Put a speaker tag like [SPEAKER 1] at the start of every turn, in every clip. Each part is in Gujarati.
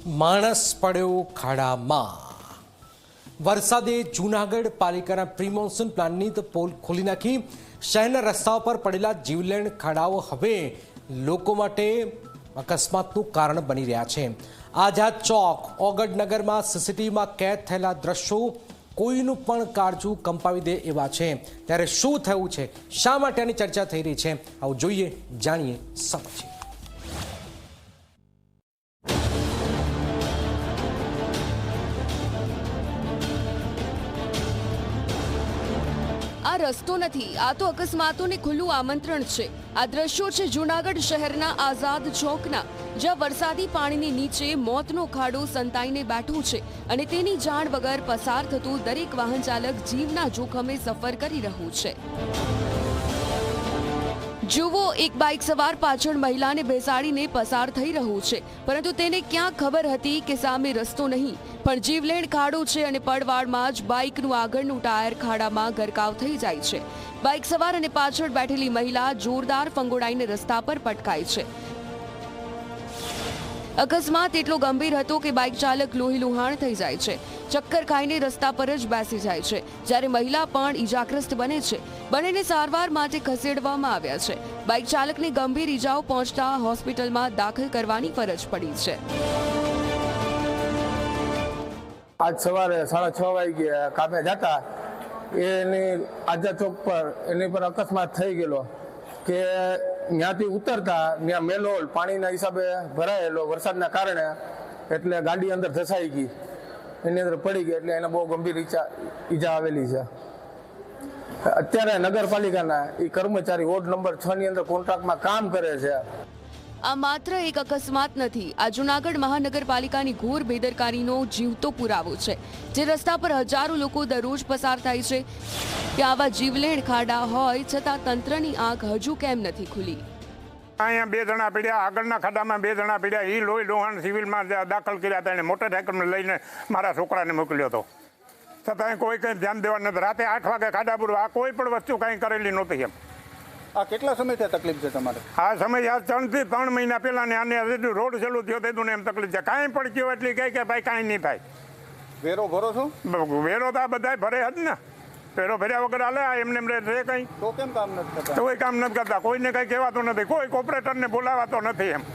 [SPEAKER 1] માણસ પડ્યો ખાડામાં। વરસાદે જૂનાગઢ પાલિકાના પ્રી મોન્સૂન પ્લાનની તો પોલ ખોલી નાખી। શહેરના રસ્તાઓ પર પડેલા જીવલેણ ખાડાઓ હવે લોકો માટે અકસ્માતનું કારણ બની રહ્યા છે। આઝાદ ચોક ઓગડનગરમાં સીસીટીવીમાં કેદ થયેલા દ્રશ્યો કોઈનું પણ કાળજું કંપાવી દે એવા છે। ત્યારે શું થયું છે, શા માટે આની ચર્ચા થઈ રહી છે, આવું જોઈએ, જાણીએ, સમજીએ।
[SPEAKER 2] આ રસ્તો નથી, આ તો અકસ્માતોને ખુલ્લું આમંત્રણ છે। આ દ્રશ્યો છે જૂનાગઢ શહેરના આઝાદ ચોકના, જ્યાં વરસાદી પાણીની નીચે મોતનો ખાડો સંતાઈને બેઠો છે અને તેની જાણ વગર પસાર થતું દરેક વાહન ચાલક જીવના જોખમે સફર કરી રહ્યું છે। જુઓ, એક બાઇક સવાર પાછળ મહિલાને બેસાડીને પસાર થઈ રહ્યું છે, પરંતુ તેને ક્યાં ખબર હતી કે સામે રસ્તો નહીં પણ જીવલેણ ખાડો છે અને પડવાળમાં જ બાઇકનું આગળનું ટાયર ખાડામાં ગરકાવ થઈ જાય છે। બાઇક સવાર અને પાછળ બેઠેલી મહિલા જોરદાર ફંગોળાઈને રસ્તા પર પટકાય છે। અકસ્માત એટલો ગંભીર હતો કે બાઇક ચાલક લોહીલુહાણ થઈ જાય છે, ચક્કર ખાઈને રસ્તા પર જ બેસી જાય છે, જ્યારે મહિલા પણ ઈજાગ્રસ્ત બને છે। બંનેને સારવાર માટે ખસેડવામાં આવ્યા છે। બાઇક ચાલકને ગંભીર ઈજાઓ પહોંચતા હોસ્પિટલમાં દાખલ કરવાની ફરજ પડી છે।
[SPEAKER 3] આજ સવારે 6:30 વાગે કામે જતા એની આઝાદ ચોક પર એની પર અકસ્માત થઈ ગયેલો કે ત્યાંથી ઉતરતા ત્યાં મેનહોલ પાણીના હિસાબે ભરાયેલો વરસાદના કારણે, એટલે ગાડી અંદર ધસાઈ ગઈ, એની અંદર પડી ગઈ, એટલે એને બહુ ગંભીર ઈજા આવેલી છે। અત્યારે નગરપાલિકાના એ કર્મચારી વોર્ડ નંબર 6 ની અંદર કોન્ટ્રાક્ટમાં કામ કરે છે।
[SPEAKER 2] આ માત્ર એક અકસ્માત નથી, આ જૂનાગઢ મહાનગરપાલિકાની ઘોર બેદરકારીનો જીવતો પુરાવો છે। જે રસ્તા પર હજારો લોકો દરરોજ પસાર થાય છે, ત્યાં આવા જીવલેણ ખાડા હોય છતાં તંત્રની આંખ હજુ કેમ નથી ખુલી?
[SPEAKER 4] અહીંયા 2 જણા પડ્યા, આગળના ખાડામાં 2 જણા પડ્યા, એ લોહી લોહાણ સિવિલમાં દાખલ કર્યા હતા, એને મોટરસાઇકલમાં લઈને મારા છોકરાને મોકલ્યો હતો, છતાં કોઈ કંઈ ધ્યાન દેવા નથી। રાતે 8 વાગે ખાડા પૂરવા, આ કોઈ પણ વસ્તુ કાંઈ કરેલી નહોતી એમ।
[SPEAKER 5] આ કેટલા સમયથી તકલીફ છે તમારે?
[SPEAKER 4] આ સમય આ 3 થી 3 મહિના પહેલા ને આને હજી રોડ ચાલુ થયો તેનું એમ તકલીફ છે। કાંઈ પણ કયો એટલી કે ભાઈ કાંઈ નહીં થાય।
[SPEAKER 5] વેરો ભરો છો?
[SPEAKER 4] વેરો તો આ બધા ભરે જ ને, વેરો ભર્યા વગર હાલે? આ એમને એમ રહે કંઈ?
[SPEAKER 5] તો કેમ કામ નથી કરતા?
[SPEAKER 4] કોઈ કામ નથી કરતા, કોઈને કંઈ કહેવાતું નથી, કોઈ કોર્પોરેટરને બોલાવાતો નથી એમ।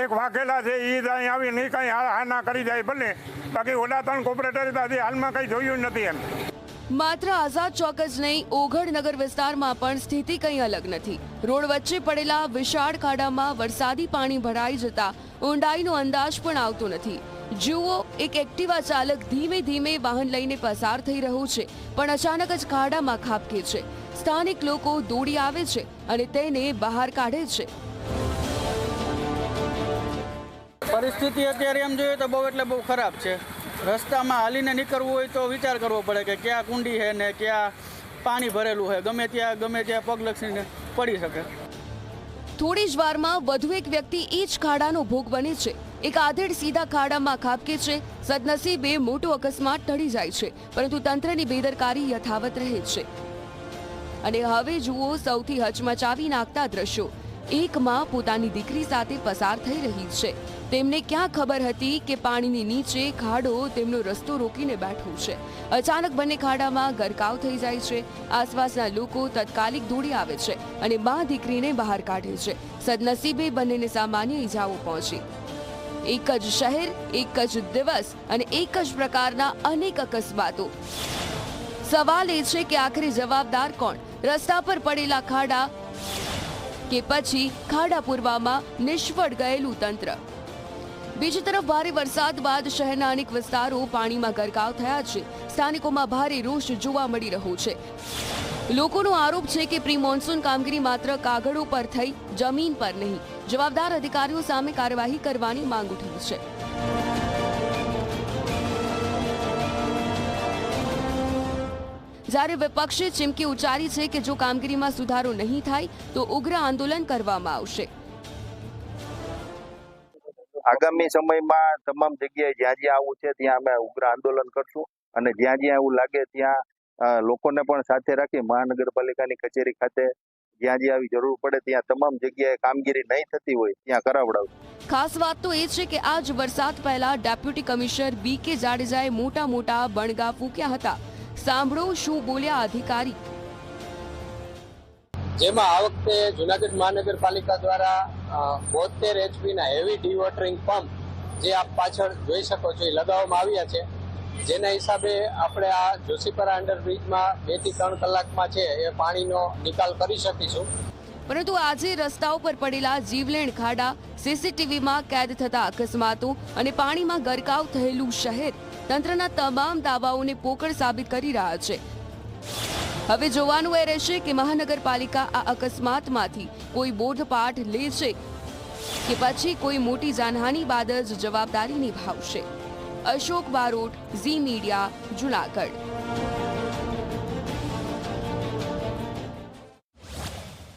[SPEAKER 4] એક વાઘેલા છે, એ અહીં આવીને એ કંઈ હા ના કરી જાય ભલે, બાકી ઓલા 3 કોર્પોરેટર હજી હાલમાં કંઈ જોયું નથી એમ।
[SPEAKER 2] માત્ર આઝાદ ચોક જ નહીં, ઓગડનગર વિસ્તારમાં પણ સ્થિતિ કંઈ અલગ નથી। રોડ વચ્ચે પડેલા વિશાળ ખાડામાં વરસાદી પાણી ભરાઈ જતા ઊંડાઈનો અંદાજ પણ આવતો નથી। જુઓ, એક એક્ટિવા ચાલક ધીમે ધીમે વાહન લઈને પસાર થઈ રહ્યું છે, પણ અચાનક જ ખાડામાં ખાબકે છે। સ્થાનિક લોકો દોડી આવે છે અને તેને બહાર કાઢે છે।
[SPEAKER 6] પરિસ્થિતિ અત્યારે એમ જોઈએ તો બહુ એટલે બહુ ખરાબ છે। રસ્તામાં હાલીને નીકળવું હોય તો વિચાર કરવો પડે કે ક્યાં કુંડી છે ને ક્યાં પાણી ભરેલું છે, ગમે ત્યાં પગ લક્ષીને પડી શકે।
[SPEAKER 2] થોડી જ વારમાં વધુ એક વ્યક્તિ એ જ ખાડાનો ભોગ બને છે। એક આધેડ સીધા ખાડામાં ખાબકે છે। સદનસીબે મોટો અકસ્માત ટળી જાય છે, પરંતુ તંત્રની બેદરકારી યથાવત રહે છે। અને હવે જુઓ સૌથી હચમચાવી નાખતા દ્રશ્યો। એક માં પોતાની દીકરી સાથે પસાર થઈ રહી છે, તેમને ક્યાં ખબર હતી કે પાણીની નીચે ખાડો તેમનો રસ્તો રોકીને બેઠો છે। અચાનક બંને ખાડામાં ગરકાવ થઈ જાય છે। આસપાસના લોકો તાત્કાલિક દોડી આવે છે અને મા દીકરીને બહાર કાઢે છે। સદનસીબે બંનેને સામાન્ય ઈજાઓ પહોંચી। એક જ શહેર, એક જ દિવસ અને એક જ પ્રકારના અનેક અકસ્માતો। સવાલ એ છે કે આખરે જવાબદાર કોણ? રસ્તા પર પડેલા ખાડા કે પછી ખાડા પૂરવામાં નિષ્ફળ ગયેલું તંત્ર? બીજી તરફ ભારે વરસાદ બાદ શહેરના અનેક વિસ્તારો પાણીમાં ગરકાવ થયા છે। સ્થાનિકોમાં ભારે રોષ જોવા મળી રહ્યો છે। લોકોનો આરોપ છે કે પ્રી મોન્સૂન કામગીરી માત્ર કાગળો પર થઈ, જમીન પર નહીં। જવાબદાર અધિકારીઓ સામે કાર્યવાહી કરવાની માંગ ઉઠી છે। જ્યારે વિપક્ષે ચીમકી ઉચ્ચારી છે કે જો કામગીરીમાં સુધારો નહીં થાય તો ઉગ્ર આંદોલન કરવામાં આવશે।
[SPEAKER 7] આગામી સમયમાં તમામ જગ્યાએ જ્યાં જ્યાં આવું છે ત્યાં અમે ઉગ્ર આંદોલન કરશું અને જ્યાં જ્યાં એવું લાગે ત્યાં લોકોને પણ સાથે રાખી મહાનગરપાલિકાની કચેરી ખાતે જ્યાં જ્યાં આવી જરૂર પડે ત્યાં તમામ જગ્યાએ કામગીરી નહીં થતી હોય ત્યાં કરાવડાવું।
[SPEAKER 2] ખાસ વાત તો એ છે કે આજ વરસાદ પહેલા ડેપ્યુટી કમિશનર BK જાડેજાએ મોટા મોટા બણગા ફૂંક્યા હતા। સાંભળો શું બોલ્યા અધિકારી।
[SPEAKER 8] જેમાં આ વખતે જૂનાગઢ મહાનગરપાલિકા દ્વારા 72 HP ના હેવી ડીવોટરિંગ પંપ જે આપ પાછળ જોઈ શકો છો એ લગાવવામાં આવ્યા છે, જેના હિસાબે આપણે આ જોશીપરા અંડરબ્રિજમાં 2 થી 3 કલાકમાં છે એ પાણીનો નિકાલ કરી શકીશું।
[SPEAKER 2] પરંતુ આજે રસ્તાઓ પર પડેલા જીવલેણ ખાડા, CCTVમાં કેદ થતા અકસ્માતો અને પાણીમાં ગરકાવ થયેલું શહેર તંત્રના તમામ દાવાઓને પોકળ સાબિત કરી રહ્યા છે। હવે જોવાનું એ રહેશે કે મહાનગરપાલિકા આ અકસ્માતમાંથી કોઈ બોધપાઠ લે છે કે પછી કોઈ મોટી જાનહાની બાદ જ જવાબદારી નિભાવશે। અશોક બારોટ, ઝી મીડિયા, જૂનાગઢ।